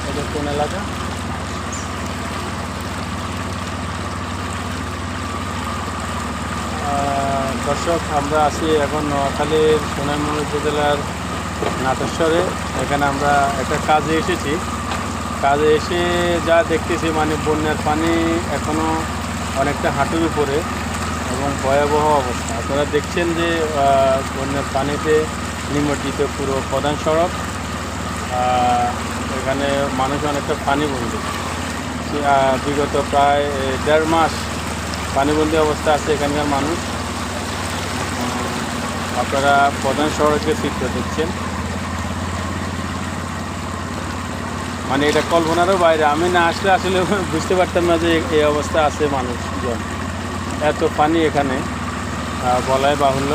এটা কোন এলাকা? দর্শক, আমরা আছি এখন নোয়াখালীর সোনাইমুড়ি উপজেলার নাটেশ্বরে। এখানে আমরা একটা কাজে এসেছি। কাজে এসে যা দেখতেছি, মানে বন্যার পানি এখনও অনেকটা হাঁটুর উপরে এবং ভয়াবহ অবস্থা। আপনারা দেখছেন যে বন্যার পানিতে নিমজ্জিত পুরো প্রধান সড়ক। এখানে মানুষ অনেকটা পানিবন্দী। বিগত প্রায় 1.5 মাস পানিবন্দী অবস্থা আছে এখানকার মানুষ। আপনারা প্রধান সড়কের চিত্র দেখছেন, মানে এটা কল্পনারও বাইরে। আমি না আসলে আসলে বুঝতে পারতাম না যে এই অবস্থা আছে মানুষজন। এত পানি এখানে বলাই বাহুল্য।